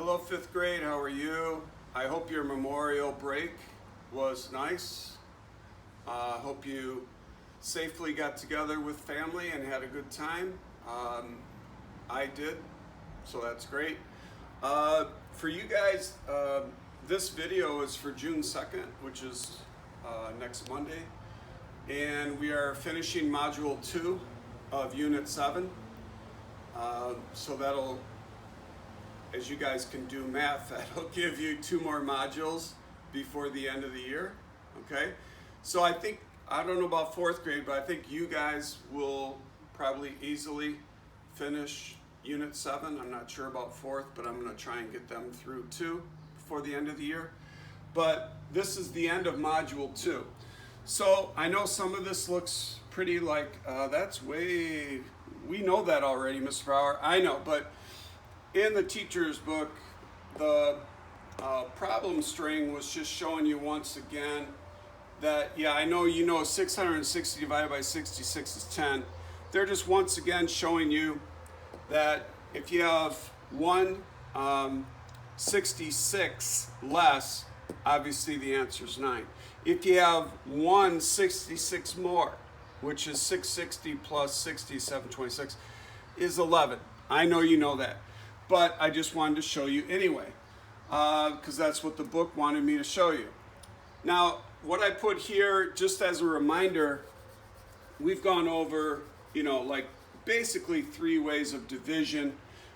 Hello, fifth grade. How are you? I hope your Memorial break was nice. Hope you safely got together with family and had a good time. I did, so that's great. For you guys, this video is for June 2nd, which is next Monday. And we are finishing Module 2 of Unit 7. So that'll, as you guys can do math, that'll give you 2 more modules before the end of the year, okay? So I don't know about 4th grade, but I think you guys will probably easily finish Unit 7. I'm not sure about 4th, but I'm gonna try and get them through too before the end of the year. But this is the end of Module 2. So I know some of this looks pretty like, that's way, we know that already, Ms. Brower. I know, but in the teacher's book, the problem string was just showing you once again that, yeah, I know you know 660 divided by 66 is 10. They're just once again showing you that if you have one 66 less, obviously the answer is 9. If you have one 66 more, which is 660 plus 60 is 726, is 11. I know you know that, but I just wanted to show you anyway, because that's what the book wanted me to show you. Now, what I put here, just as a reminder, we've gone over, like basically 3 ways of division.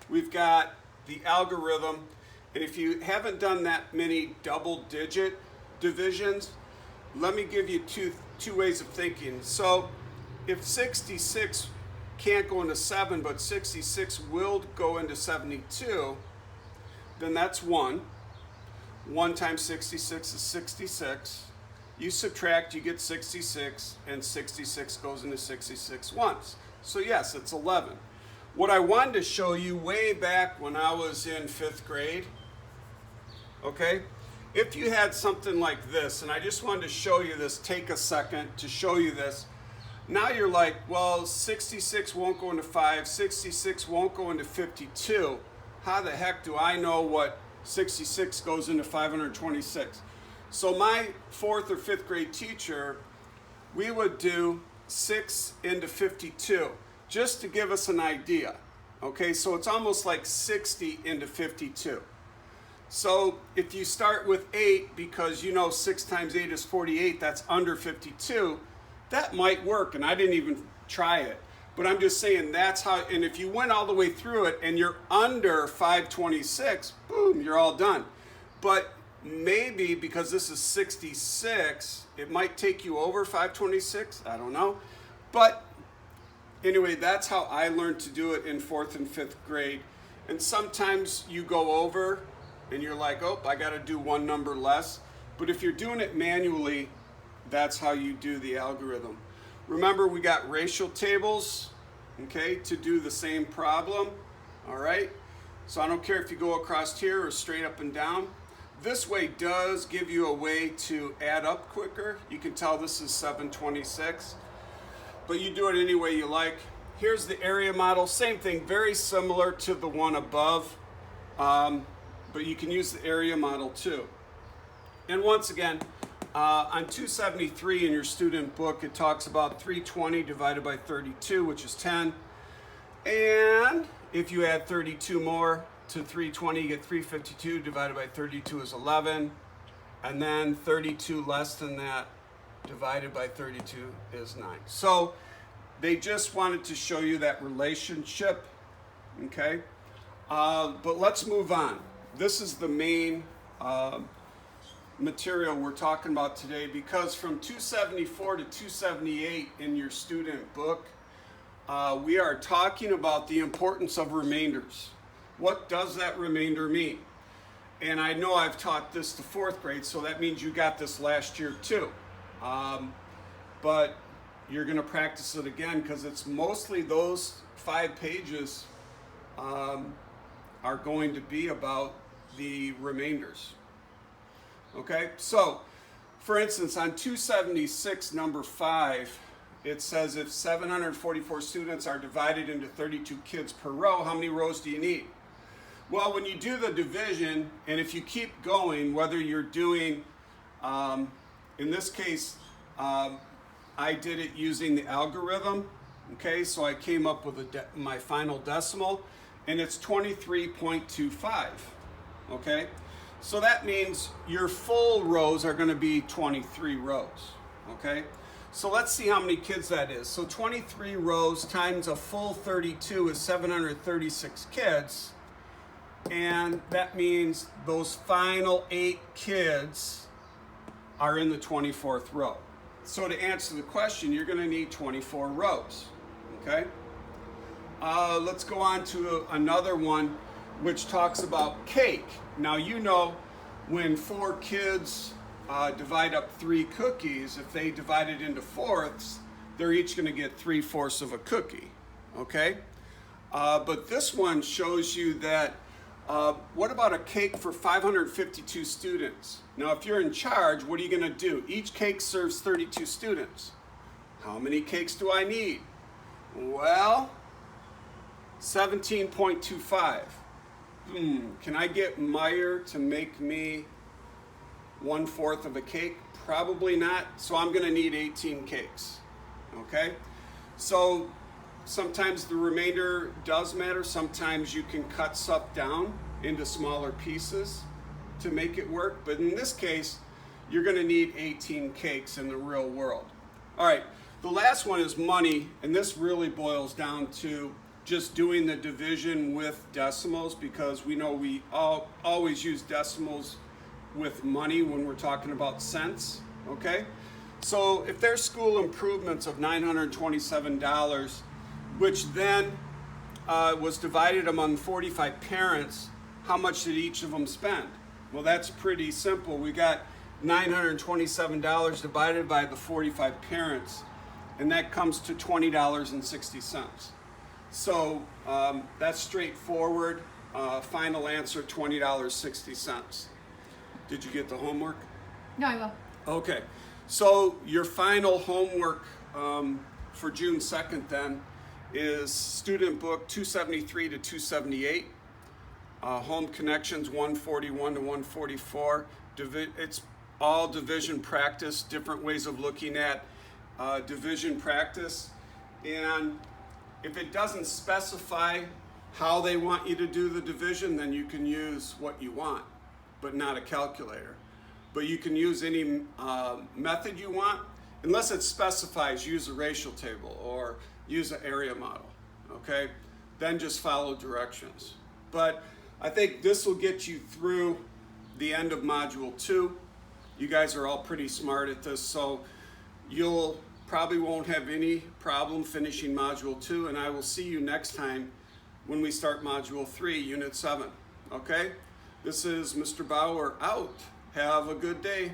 We've got the algorithm, and if you haven't done that many double-digit divisions, let me give you two ways of thinking. So if 66 can't go into 7, but 66 will go into 72, then that's 1. 1 times 66 is 66. You subtract, you get 66, and 66 goes into 66 once. So yes, it's 11. What I wanted to show you way back when I was in 5th grade, okay? If you had something like this, and I just wanted to show you this, take a second to show you this. Now you're like, well, 66 won't go into 5, 66 won't go into 52. How the heck do I know what 66 goes into 526? So my 4th or 5th grade teacher, we would do 6 into 52, just to give us an idea. Okay, so it's almost like 60 into 52. So if you start with 8, because 6 times 8 is 48, that's under 52, that might work, and I didn't even try it. But I'm just saying that's how, and if you went all the way through it and you're under 526, boom, you're all done. But maybe because this is 66, it might take you over 526, I don't know. But anyway, that's how I learned to do it in 4th and 5th grade. And sometimes you go over and you're like, oh, I got to do 1 number less. But if you're doing it manually, that's how you do the algorithm. Remember, we got ratio tables, okay, to do the same problem, all right? So I don't care if you go across here or straight up and down. This way does give you a way to add up quicker. You can tell this is 726, but you do it any way you like. Here's the area model, same thing, very similar to the one above, but you can use the area model too. And once again, on 273 in your student book, it talks about 320 divided by 32, which is 10. And if you add 32 more to 320, you get 352 divided by 32 is 11. And then 32 less than that divided by 32 is 9. So they just wanted to show you that relationship, okay? But let's move on. This is the main material we're talking about today, because from 274 to 278 in your student book, we are talking about the importance of remainders. What does that remainder mean? And I know I've taught this to 4th grade, so that means you got this last year too. But you're going to practice it again, because it's mostly those 5 pages are going to be about the remainders. Okay, so for instance, on 276, number 5, it says if 744 students are divided into 32 kids per row, how many rows do you need? Well, when you do the division, and if you keep going, whether you're doing, in this case, I did it using the algorithm. Okay, so I came up with my final decimal, and it's 23.25. Okay, so that means your full rows are going to be 23 rows. Okay, so let's see how many kids that is. So 23 rows times a full 32 is 736 kids, and that means those final 8 kids are in the 24th row. So to answer the question, you're going to need 24 rows. Okay? Let's go on to another one which talks about cake. Now, you know, when 4 kids divide up 3 cookies, if they divide it into fourths, they're each going to get 3/4 of a cookie. Okay? But this one shows you that what about a cake for 552 students? Now, if you're in charge, what are you going to do? Each cake serves 32 students. How many cakes do I need? Well, 17.25. Can I get Meyer to make me 1/4 of a cake? Probably not. So I'm going to need 18 cakes. Okay? So sometimes the remainder does matter. Sometimes you can cut stuff down into smaller pieces to make it work. But in this case, you're going to need 18 cakes in the real world. All right, the last one is money, and this really boils down to just doing the division with decimals, because we know we always use decimals with money when we're talking about cents, okay? So if there's school improvements of $927, which then was divided among 45 parents, how much did each of them spend? Well, that's pretty simple. We got $927 divided by the 45 parents, and that comes to $20.60. So that's straightforward. Final answer, $20.60. Did you get the homework? No, I will. Okay. So your final homework for June 2nd then is student book 273 to 278. Home connections 141 to 144. It's all division practice, different ways of looking at division practice. And if it doesn't specify how they want you to do the division, then you can use what you want, but not a calculator. But you can use any method you want, unless it specifies use a ratio table or use an area model, okay? Then just follow directions. But I think this will get you through the end of Module 2. You guys are all pretty smart at this, so you'll probably won't have any problem finishing Module 2, and I will see you next time when we start Module 3, Unit 7, okay? This is Mr. Bauer out. Have a good day.